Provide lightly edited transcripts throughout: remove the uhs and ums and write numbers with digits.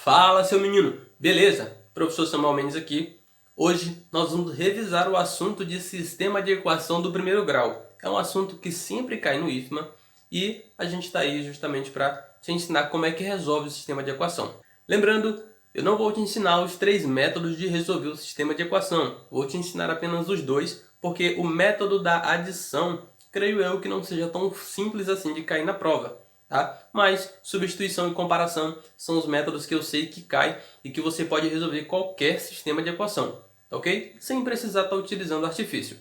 Fala, seu menino! Beleza? Professor Samuel Mendes aqui. Hoje nós vamos revisar o assunto de sistema de equação do primeiro grau. É um assunto que sempre cai no IFMA e a gente está aí justamente para te ensinar como é que resolve o sistema de equação. Lembrando, eu não vou te ensinar os 3 métodos de resolver o sistema de equação. Vou te ensinar apenas os 2, porque o método da adição, creio eu que não seja tão simples assim de cair na prova. Tá? Mas substituição e comparação são os métodos que eu sei que cai e que você pode resolver qualquer sistema de equação, tá ok? Sem precisar estar utilizando artifício.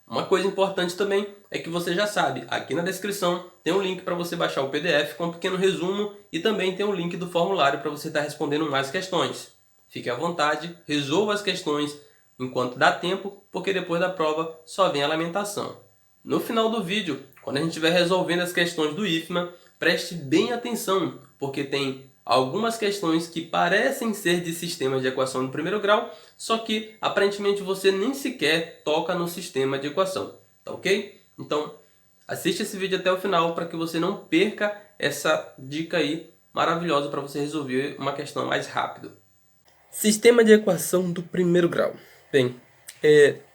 Uma coisa importante também é que você já sabe, aqui na descrição tem um link para você baixar o PDF com um pequeno resumo e também tem um link do formulário para você estar respondendo mais questões. Fique à vontade, resolva as questões enquanto dá tempo, porque depois da prova só vem a lamentação. No final do vídeo, quando a gente estiver resolvendo as questões do IFMA, preste bem atenção, porque tem algumas questões que parecem ser de sistemas de equação do primeiro grau, só que aparentemente você nem sequer toca no sistema de equação, tá ok? Então, assiste esse vídeo até o final para que você não perca essa dica aí maravilhosa para você resolver uma questão mais rápido. Sistema de equação do primeiro grau. Bem,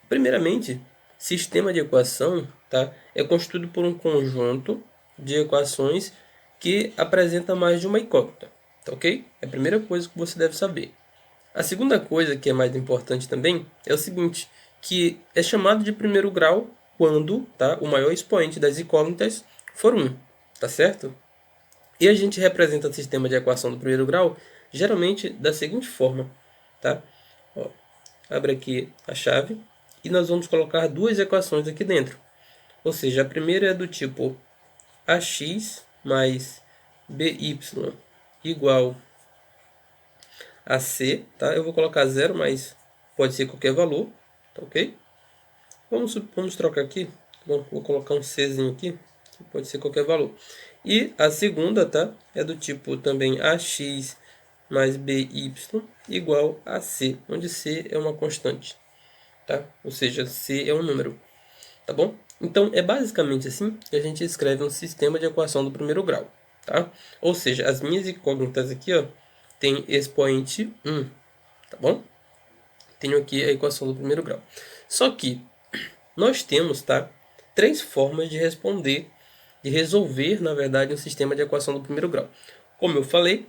primeiramente, sistema de equação, tá, é constituído por um conjunto de equações que apresenta mais de uma incógnita, tá ok? É a primeira coisa que você deve saber. A segunda coisa, que é mais importante também, é o seguinte, que é chamado de primeiro grau quando, tá, o maior expoente das incógnitas for 1, tá certo? E a gente representa o sistema de equação do primeiro grau geralmente da seguinte forma, tá? Ó, abre aqui a chave e nós vamos colocar duas equações aqui dentro. Ou seja, a primeira é do tipo ax mais by igual a c, tá? Eu vou colocar 0, mas pode ser qualquer valor, tá ok? Vamos trocar aqui. Bom, vou colocar um czinho aqui, que pode ser qualquer valor. E a segunda, tá? É do tipo também ax mais by igual a c, onde c é uma constante, tá? Ou seja, c é um número, tá bom? Então, é basicamente assim que a gente escreve um sistema de equação do primeiro grau, tá? Ou seja, as minhas incógnitas aqui, ó, tem expoente 1, tá bom? Tenho aqui a equação do primeiro grau. Só que nós temos, tá, 3 formas de responder, de resolver, na verdade, um sistema de equação do primeiro grau. Como eu falei,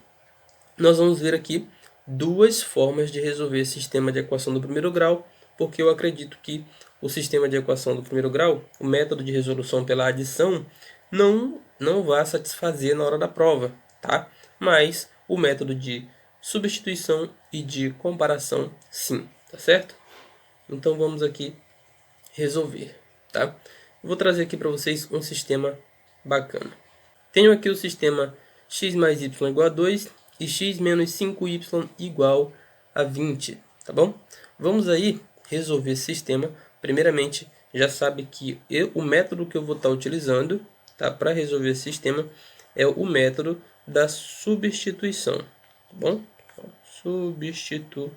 nós vamos ver aqui 2 formas de resolver esse sistema de equação do primeiro grau, porque eu acredito que o sistema de equação do primeiro grau, o método de resolução pela adição, não vai satisfazer na hora da prova, tá? Mas o método de substituição e de comparação, sim, tá certo? Então vamos aqui resolver, tá? Vou trazer aqui para vocês um sistema bacana. Tenho aqui o sistema x mais y igual a 2 e x menos 5y igual a 20, tá bom? Vamos aí resolver esse sistema. Primeiramente, já sabe que o método que eu vou estar utilizando, tá, para resolver esse sistema é o método da substituição, tá bom? Substituição.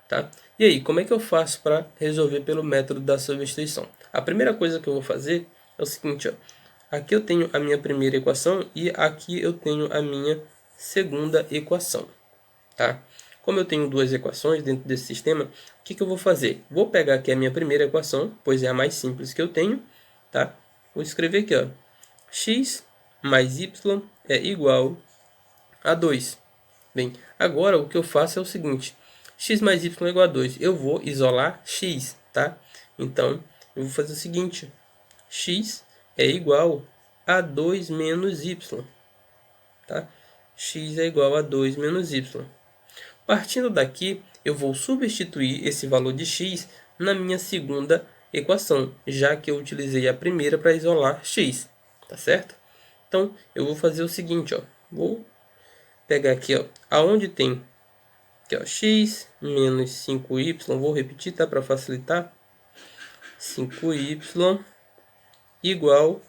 Tá? E aí, como é que eu faço para resolver pelo método da substituição? A primeira coisa que eu vou fazer é o seguinte, ó. Aqui eu tenho a minha primeira equação e aqui eu tenho a minha segunda equação, tá? Como eu tenho duas equações dentro desse sistema, o que eu vou fazer? Vou pegar aqui a minha primeira equação, pois é a mais simples que eu tenho, tá? Vou escrever aqui, ó, x mais y é igual a 2. Bem, agora o que eu faço é o seguinte, x mais y é igual a 2. Eu vou isolar x, tá? Então, eu vou fazer o seguinte, x é igual a 2 menos y, tá? X é igual a 2 menos y. Partindo daqui, eu vou substituir esse valor de x na minha segunda equação, já que eu utilizei a primeira para isolar x, tá certo? Então, eu vou fazer o seguinte, ó, vou pegar aqui, ó, aonde tem aqui, ó, x menos 5y, vou repetir, tá, para facilitar, 5y igual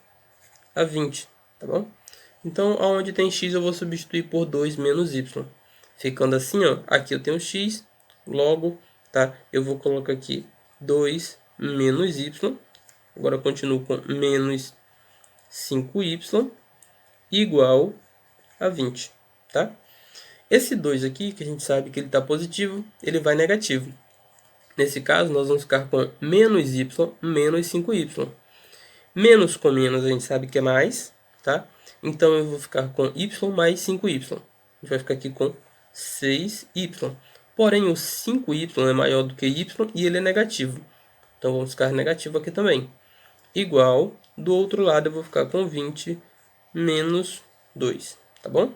a 20, tá bom? Então, aonde tem x eu vou substituir por 2 menos y, ficando assim, ó, aqui eu tenho x, logo, tá, eu vou colocar aqui 2 menos y, agora eu continuo com menos 5y, igual a 20, tá? Esse 2 aqui, que a gente sabe que ele está positivo, ele vai negativo. Nesse caso, nós vamos ficar com menos y menos 5y. Menos com menos a gente sabe que é mais, tá? Então eu vou ficar com y mais 5y. A gente vai ficar aqui com 6y. Porém, o 5y é maior do que y e ele é negativo. Então vamos ficar negativo aqui também. Igual, do outro lado eu vou ficar com 20 menos 2, tá bom?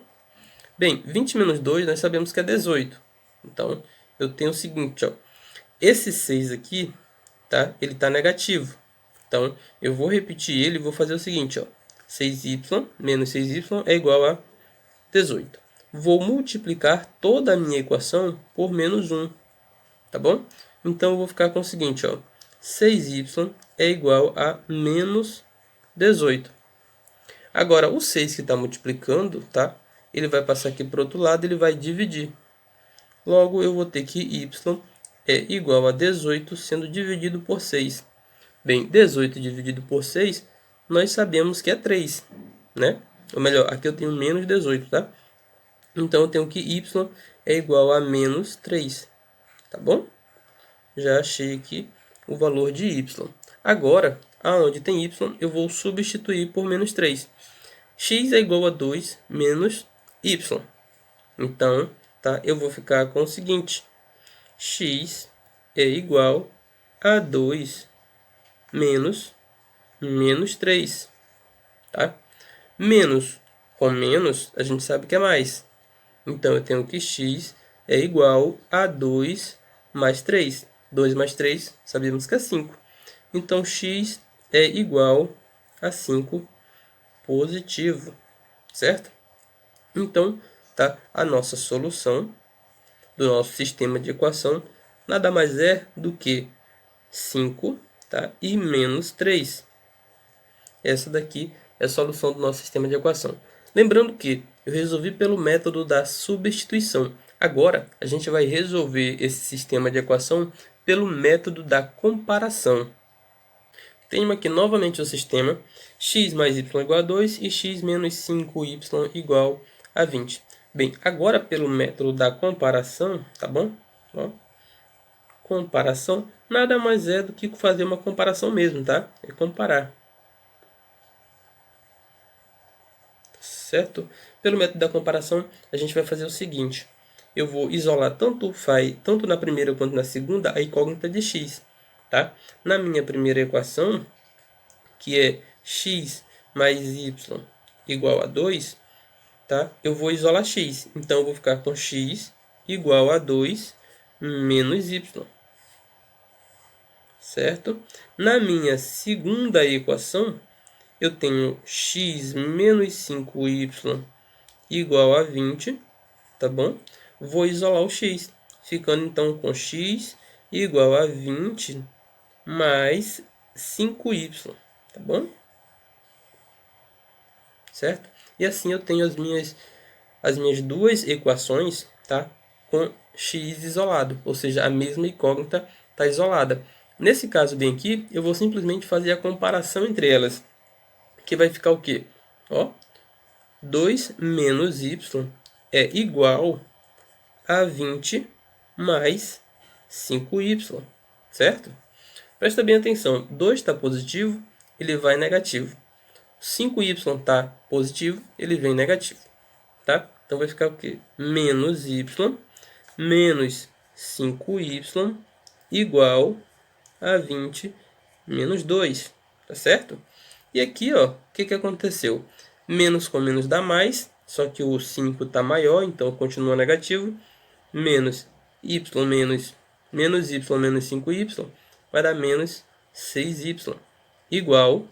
Bem, 20 menos 2 nós sabemos que é 18. Então eu tenho o seguinte, ó. Esse 6 aqui, tá? Ele está negativo. Então, eu vou repetir ele e vou fazer o seguinte, ó. 6y menos 6y é igual a 18. Vou multiplicar toda a minha equação por menos 1, tá bom? Então, eu vou ficar com o seguinte, ó. 6y é igual a menos 18. Agora, o 6 que está multiplicando, tá? Ele vai passar aqui para o outro lado, ele vai dividir. Logo, eu vou ter que y é igual a 18 sendo dividido por 6. Bem, 18 dividido por 6, nós sabemos que é 3, né? Ou melhor, aqui eu tenho menos 18, tá? Então, eu tenho que y é igual a menos 3, tá bom? Já achei aqui o valor de y. Agora, aonde tem y, eu vou substituir por menos 3. X é igual a 2 menos y. Então, tá? Eu vou ficar com o seguinte. X é igual a 2 menos 3, tá? Menos com menos, a gente sabe que é mais. Então, eu tenho que x é igual a 2 mais 3. 2 mais 3, sabemos que é 5. Então, x é igual a 5 positivo, certo? Então, tá? A nossa solução do nosso sistema de equação nada mais é do que 5, tá? E menos 3. Essa daqui é a solução do nosso sistema de equação. Lembrando que eu resolvi pelo método da substituição. Agora, a gente vai resolver esse sistema de equação pelo método da comparação. Tenho aqui novamente o sistema x mais y igual a 2 e x menos 5y igual a 20. Bem, agora pelo método da comparação, tá bom? Ó, comparação nada mais é do que fazer uma comparação mesmo, tá? É comparar. Certo? Pelo método da comparação, a gente vai fazer o seguinte. Eu vou isolar tanto na primeira quanto na segunda a incógnita de x, tá? Na minha primeira equação, que é x mais y igual a 2, tá? Eu vou isolar x. Então, eu vou ficar com x igual a 2 menos y. Certo? Na minha segunda equação, eu tenho x menos 5y igual a 20, tá bom? Vou isolar o x, ficando então com x igual a 20 mais 5y, tá bom? Certo? E assim eu tenho as minhas duas equações, tá? Com x isolado, ou seja, a mesma incógnita está isolada. Nesse caso bem aqui, eu vou simplesmente fazer a comparação entre elas, que vai ficar o quê? Ó, 2 menos y é igual a 20 mais 5y, certo? Presta bem atenção, 2 está positivo, ele vai negativo. 5y está positivo, ele vem negativo, tá? Então vai ficar o quê? Menos y menos 5y igual a 20 menos 2, tá certo? E aqui, ó, o que aconteceu? Menos com menos dá mais, só que o 5 está maior, então continua negativo. Menos y menos y menos 5y vai dar menos 6y igual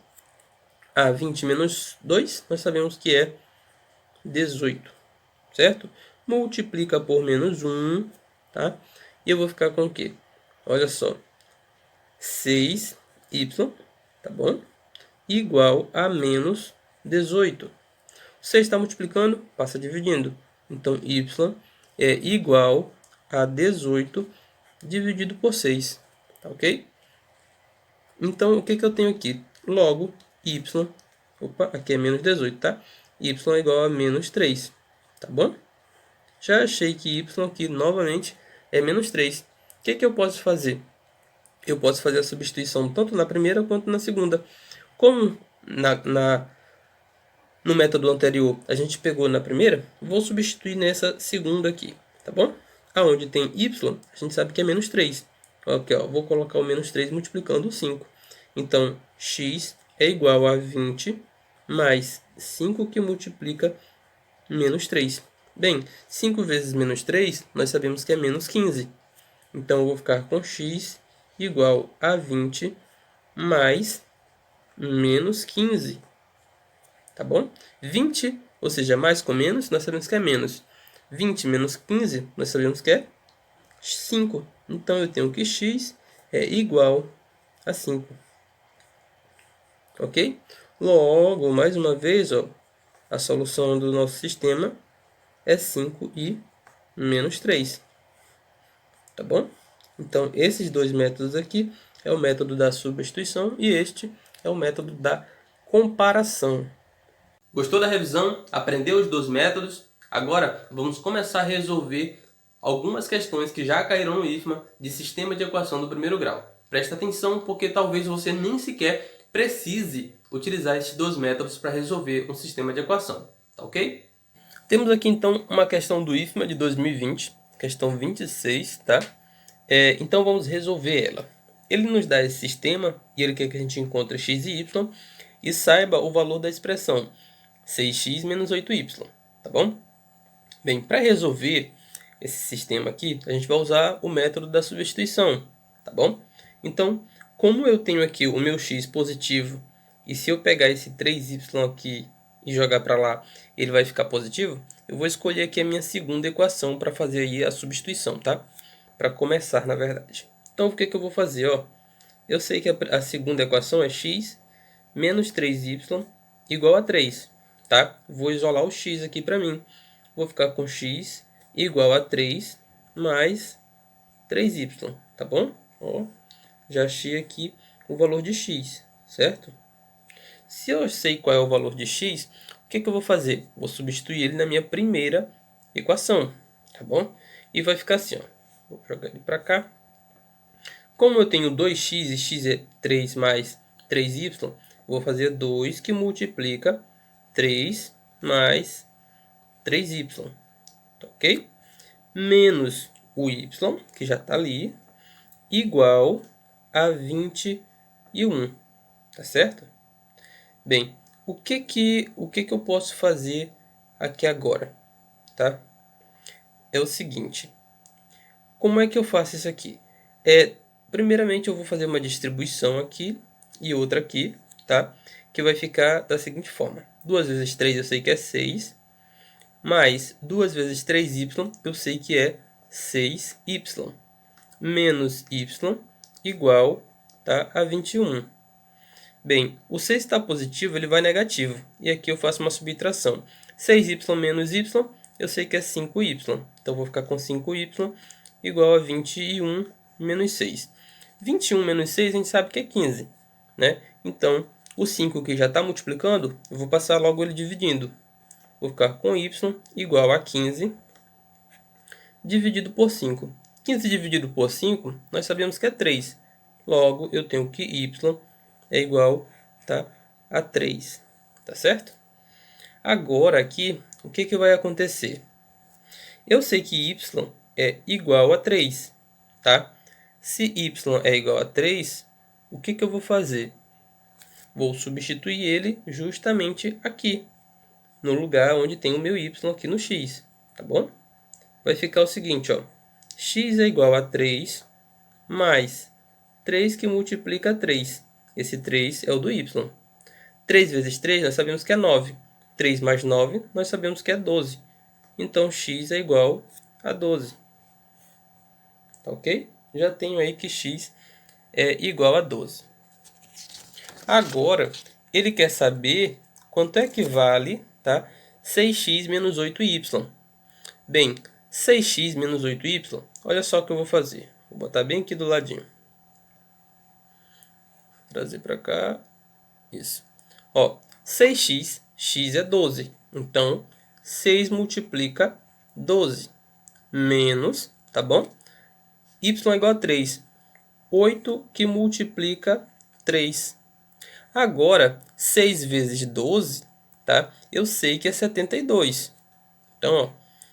a 20 menos 2, nós sabemos que é 18, certo? Multiplica por menos 1, tá? E eu vou ficar com o quê? Olha só, 6y, tá bom? Igual a menos 18. 6 está multiplicando, passa dividindo. Então, y é igual a 18 dividido por 6, tá ok? Então, o que eu tenho aqui? Logo, y, opa, aqui é menos 18, tá? Y é igual a menos 3. tá bom? Já achei que y aqui novamente é menos 3. O que eu posso fazer? Eu posso fazer a substituição tanto na primeira quanto na segunda. Como no método anterior a gente pegou na primeira, vou substituir nessa segunda aqui, tá bom? Aonde tem y, a gente sabe que é menos 3. Aqui, ó, vou colocar o menos 3 multiplicando o 5. Então, x é igual a 20 mais 5 que multiplica menos 3. Bem, 5 vezes menos 3, nós sabemos que é menos 15. Então, eu vou ficar com x igual a 20 mais menos 15. Tá bom? 20, ou seja, mais com menos, nós sabemos que é menos. 20 menos 15, nós sabemos que é 5. Então, eu tenho que x é igual a 5. Ok? Logo, mais uma vez, ó, a solução do nosso sistema é 5 e menos 3. Tá bom? Então, esses dois métodos aqui é o método da substituição e este é o método da comparação. Gostou da revisão? Aprendeu os dois métodos? Agora vamos começar a resolver algumas questões que já caíram no IFMA de sistema de equação do primeiro grau. Presta atenção porque talvez você nem sequer precise utilizar esses dois métodos para resolver um sistema de equação, tá ok? Temos aqui então uma questão do IFMA de 2020, questão 26, tá? Então vamos resolver ela. Ele nos dá esse sistema e ele quer que a gente encontre x e y e saiba o valor da expressão 6x menos 8y, tá bom? Bem, para resolver esse sistema aqui, a gente vai usar o método da substituição, tá bom? Então, como eu tenho aqui o meu x positivo, e se eu pegar esse 3y aqui e jogar para lá, ele vai ficar positivo, eu vou escolher aqui a minha segunda equação para fazer aí a substituição, tá? Para começar, na verdade. Então, o que eu vou fazer? Ó, eu sei que a segunda equação é x menos 3y igual a 3. Tá? Vou isolar o x aqui para mim. Vou ficar com x igual a 3 mais 3y, tá bom? Ó, já achei aqui o valor de x, certo? Se eu sei qual é o valor de x, o que eu vou fazer? Vou substituir ele na minha primeira equação, tá bom? E vai ficar assim, ó. Vou jogar ele para cá. Como eu tenho 2x e x é 3 mais 3y, vou fazer 2 que multiplica 3 mais 3y, ok? Menos o y, que já está ali, igual a 21, tá certo? Bem, o que eu posso fazer aqui agora, tá? É o seguinte, como é que eu faço isso aqui? Primeiramente eu vou fazer uma distribuição aqui e outra aqui, tá? Que vai ficar da seguinte forma. 2 vezes 3 eu sei que é 6, mais 2 vezes 3y eu sei que é 6y, menos y igual, tá, a 21. Bem, o 6 está positivo, ele vai negativo. E aqui eu faço uma subtração. 6y menos y, eu sei que é 5y. Então, vou ficar com 5y igual a 21 menos 6. 21 menos 6 a gente sabe que é 15, né? Então, o 5 que já está multiplicando, eu vou passar logo ele dividindo. Vou ficar com y igual a 15 dividido por 5. 15 dividido por 5, nós sabemos que é 3. Logo, eu tenho que y é igual, tá, a 3. Tá certo? Agora aqui, o que vai acontecer? Eu sei que y é igual a 3, tá? Se y é igual a 3, o que eu vou fazer? Vou substituir ele justamente aqui, no lugar onde tem o meu y aqui no x, tá bom? Vai ficar o seguinte, ó. X é igual a 3 mais 3 que multiplica 3. Esse 3 é o do y. 3 vezes 3 nós sabemos que é 9. 3 mais 9 nós sabemos que é 12. Então, x é igual a 12. Tá ok? Já tenho aí que x é igual a 12. Agora, ele quer saber quanto é que vale, tá, 6x menos 8y. Bem, 6x menos 8y, olha só o que eu vou fazer. Vou botar bem aqui do ladinho. Trazer para cá. Isso. Ó, 6x, x é 12. Então, 6 multiplica 12, menos, tá bom? Y igual a 3, 8 que multiplica 3. Agora, 6 vezes 12, tá? Eu sei que é 72. Então, ó,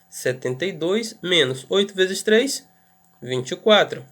72 menos 8 vezes 3, 24.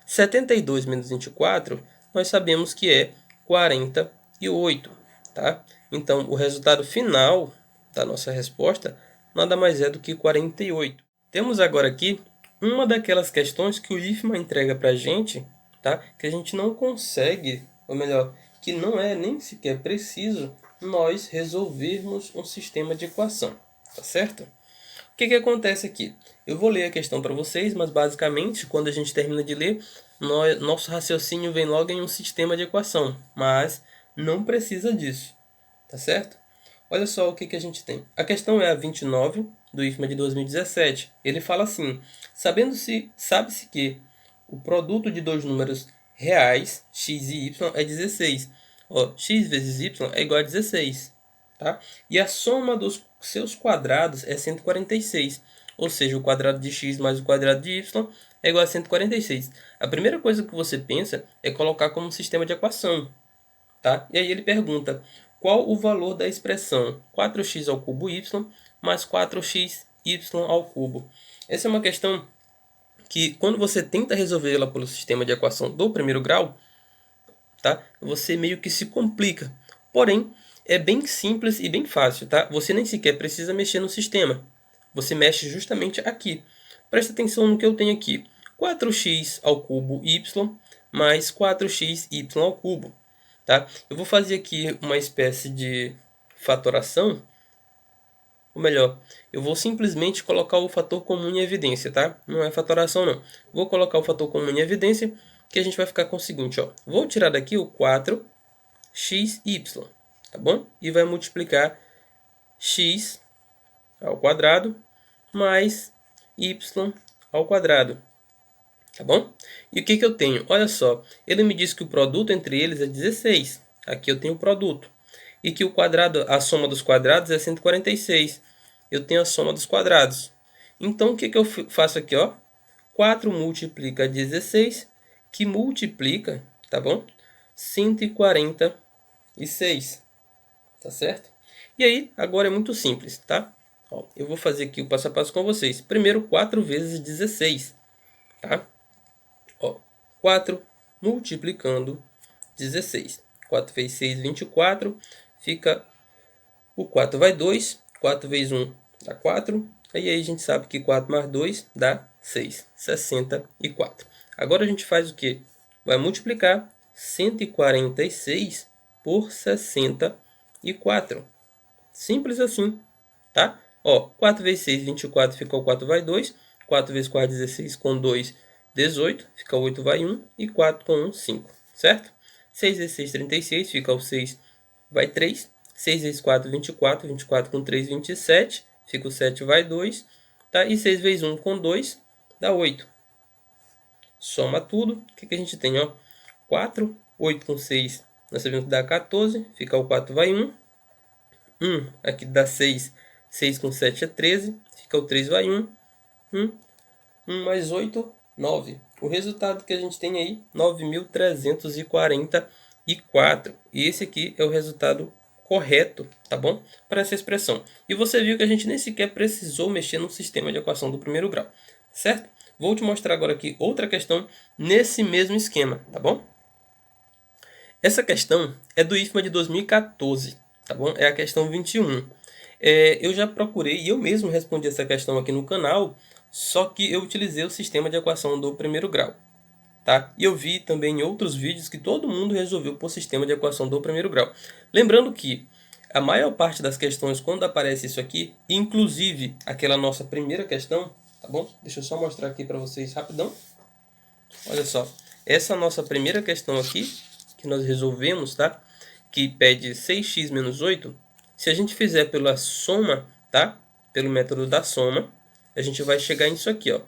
72 menos 24, nós sabemos que é 48, tá? Então, o resultado final da nossa resposta nada mais é do que 48. Temos agora aqui uma daquelas questões que o IFMA entrega para a gente, tá? Que a gente não consegue, ou melhor, que não é nem sequer preciso nós resolvermos um sistema de equação, tá certo? O que acontece aqui? Eu vou ler a questão para vocês, mas basicamente, quando a gente termina de ler, nosso raciocínio vem logo em um sistema de equação, mas não precisa disso, tá certo? Olha só o que a gente tem. A questão é a 29 do IFMA de 2017. Ele fala assim: sabe-se que o produto de dois números reais, x e y, é 16. Ó, x vezes y é igual a 16. Tá? E a soma dos seus quadrados é 146. Ou seja, o quadrado de x mais o quadrado de y é igual a 146. A primeira coisa que você pensa é colocar como sistema de equação. Tá? E aí ele pergunta: qual o valor da expressão 4x ao cubo y mais 4xy ao cubo? Essa é uma questão que, quando você tenta resolvê-la pelo sistema de equação do primeiro grau, tá? Você meio que se complica. Porém, é bem simples e bem fácil, tá? Você nem sequer precisa mexer no sistema. Você mexe justamente aqui. Presta atenção no que eu tenho aqui. 4x ao cubo y mais 4xy ao cubo. Tá? Eu vou fazer aqui uma espécie de fatoração. Ou melhor, eu vou simplesmente colocar o fator comum em evidência, tá? Não é fatoração, não. Vou colocar o fator comum em evidência, que a gente vai ficar com o seguinte, ó. Vou tirar daqui o 4xy, tá bom? E vai multiplicar x ao quadrado mais y ao quadrado, tá bom? E o que eu tenho? Olha só, ele me diz que o produto entre eles é 16. Aqui eu tenho o produto. E que o quadrado, a soma dos quadrados é 146. Eu tenho a soma dos quadrados. Então, o que eu faço aqui, ó? 4 multiplica 16, que multiplica, tá bom? 146, tá certo? E aí, agora é muito simples, tá? Ó, eu vou fazer aqui o passo a passo com vocês. Primeiro, 4 vezes 16, tá? Ó, 4 multiplicando 16. 4 vezes 6, 24. Fica o 4 vai 2. 4 vezes 1 dá 4. Aí a gente sabe que 4 mais 2 dá 6. 64. Agora a gente faz o quê? Vai multiplicar 146 por 64. Simples assim, tá? Ó, 4 vezes 6, 24, fica o 4 vai 2. 4 vezes 4, 16, com 2, 18. Fica o 8 vai 1. E 4 com 1, 5. Certo? 6 vezes 6, 36. Fica o 6 vai 3. 6 vezes 4, 24. 24 com 3, 27. Fica o 7 vai 2. Tá? E 6 vezes 1 com 2 dá 8. Soma tudo. O que a gente tem? Ó? 4. 8 com 6. Nós sabemos que dá 14. Fica o 4 vai 1. 1. Aqui dá 6. 6 com 7 é 13. Fica o 3 vai 1. 1. 1 mais 8, 9. O resultado que a gente tem aí, 9.344. E esse aqui é o resultado correto, tá bom? Para essa expressão. E você viu que a gente nem sequer precisou mexer no sistema de equação do primeiro grau, certo? Vou te mostrar agora aqui outra questão nesse mesmo esquema, tá bom? Essa questão é do IFMA de 2014, tá bom? É a questão 21. Eu já procurei e eu mesmo respondi essa questão aqui no canal, só que eu utilizei o sistema de equação do primeiro grau, tá? E eu vi também em outros vídeos que todo mundo resolveu por sistema de equação do primeiro grau. Lembrando que a maior parte das questões, quando aparece isso aqui, inclusive aquela nossa primeira questão, tá bom? Deixa eu só mostrar aqui para vocês rapidão. Olha só, essa nossa primeira questão aqui, que nós resolvemos, tá? Que pede 6x menos 8. Se a gente fizer pela soma, tá? Pelo método da soma, a gente vai chegar nisso aqui, ó.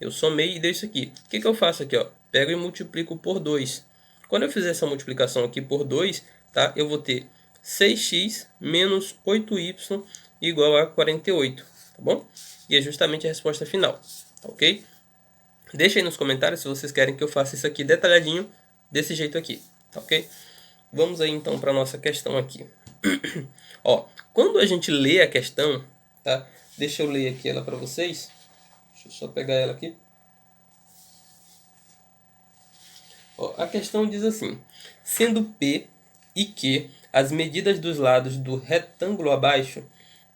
Eu somei e deu isso aqui. O que eu faço aqui, ó? Pego e multiplico por 2. Quando eu fizer essa multiplicação aqui por 2, tá? Eu vou ter 6x menos 8y igual a 48, tá bom? E é justamente a resposta final, tá ok? Deixa aí nos comentários se vocês querem que eu faça isso aqui detalhadinho, desse jeito aqui, tá ok? Vamos aí então para a nossa questão aqui. Ó, quando a gente lê a questão, tá? Deixa eu ler aqui ela para vocês. Deixa eu só pegar ela aqui. Ó, a questão diz assim: sendo P e Q as medidas dos lados do retângulo abaixo,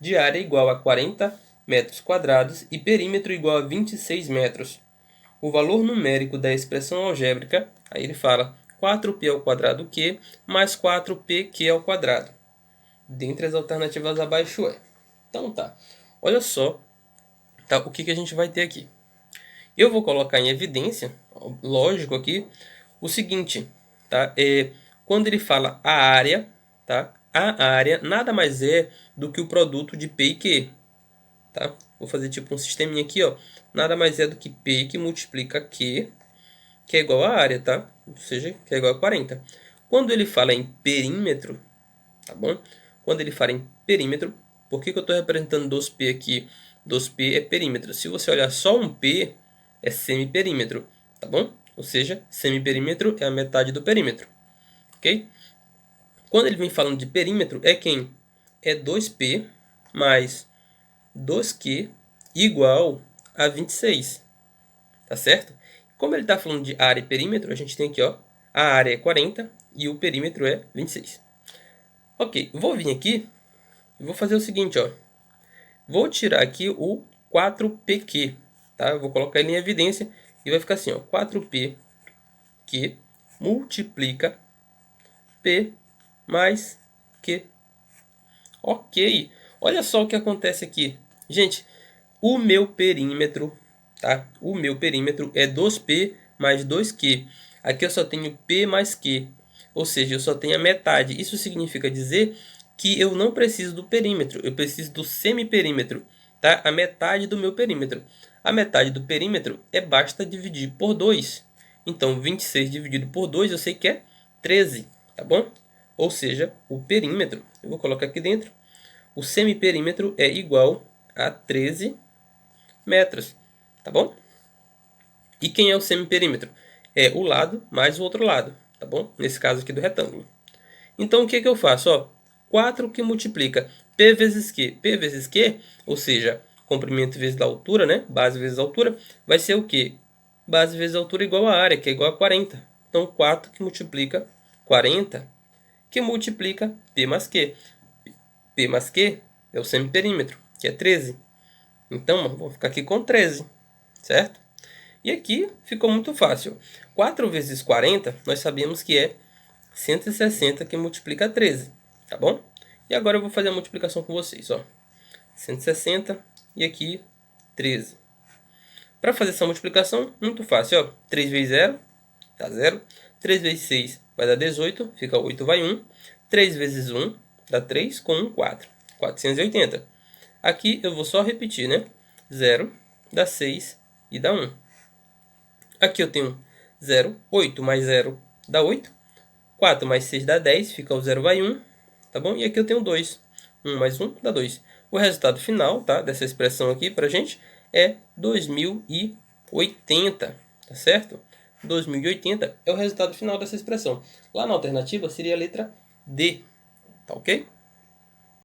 de área igual a 40 metros quadrados e perímetro igual a 26 metros. O valor numérico da expressão algébrica, aí ele fala 4p ao quadrado q mais 4pq ao quadrado. Dentre as alternativas abaixo é. Então tá, olha só, tá, o que a gente vai ter aqui. Eu vou colocar em evidência, lógico aqui, o seguinte, tá? Quando ele fala a área, tá? A área nada mais é do que o produto de P e Q, tá? Vou fazer tipo um sisteminha aqui, ó. Nada mais é do que P que multiplica Q, que é igual a área, tá? Ou seja, que é igual a 40. Quando ele fala em perímetro, tá bom? Quando ele fala em perímetro, por que eu estou representando 2P aqui? 2P é perímetro. Se você olhar só um P, é semiperímetro, tá bom? Ou seja, semiperímetro é a metade do perímetro, ok? Quando ele vem falando de perímetro, é quem? É 2P mais 2Q igual a 26, tá certo? Como ele está falando de área e perímetro, a gente tem aqui, ó, a área é 40 e o perímetro é 26. Ok, vou vir aqui e vou fazer o seguinte, ó. Vou tirar aqui o 4pq, tá? Eu vou colocar ele em evidência e vai ficar assim, ó, 4p que multiplica p mais q. Ok, olha só o que acontece aqui. Gente, o meu perímetro, tá? O meu perímetro é 2p mais 2q. Aqui eu só tenho p mais q, ou seja, eu só tenho a metade. Isso significa dizer que eu não preciso do perímetro, eu preciso do semiperímetro, tá? A metade do meu perímetro. A metade do perímetro basta dividir por 2. Então, 26 dividido por 2 eu sei que é 13, tá bom? Ou seja, o perímetro, eu vou colocar aqui dentro, o semiperímetro é igual a 13 metros, tá bom? E quem é o semiperímetro? É o lado mais o outro lado, tá bom? Nesse caso aqui do retângulo. Então, o que eu faço? Ó, 4 que multiplica P vezes Q. P vezes Q, ou seja, comprimento vezes a altura, né? Base vezes altura, vai ser o quê? Base vezes altura igual a área, que é igual a 40. Então, 4 que multiplica 40, que multiplica P mais Q. P mais Q é o semiperímetro, que é 13. Então, vou ficar aqui com 13, certo? E aqui ficou muito fácil. 4 vezes 40, nós sabemos que é 160 que multiplica 13, tá bom? E agora eu vou fazer a multiplicação com vocês, ó. 160 e aqui 13. Para fazer essa multiplicação, muito fácil, ó. 3 vezes 0, dá 0. 3 vezes 6 vai dar 18, fica 8, vai 1. 3 vezes 1 dá 3, com 1, 4. 480. Aqui eu vou só repetir, né? 0 dá 6 e dá 1. Aqui eu tenho 0, 8 mais 0 dá 8. 4 mais 6 dá 10, fica o 0 vai 1, tá bom? E aqui eu tenho 2. 1 mais 1 dá 2. O resultado final, tá, dessa expressão aqui pra gente é 2080, tá certo? 2080 é o resultado final dessa expressão. Lá na alternativa seria a letra D, tá ok?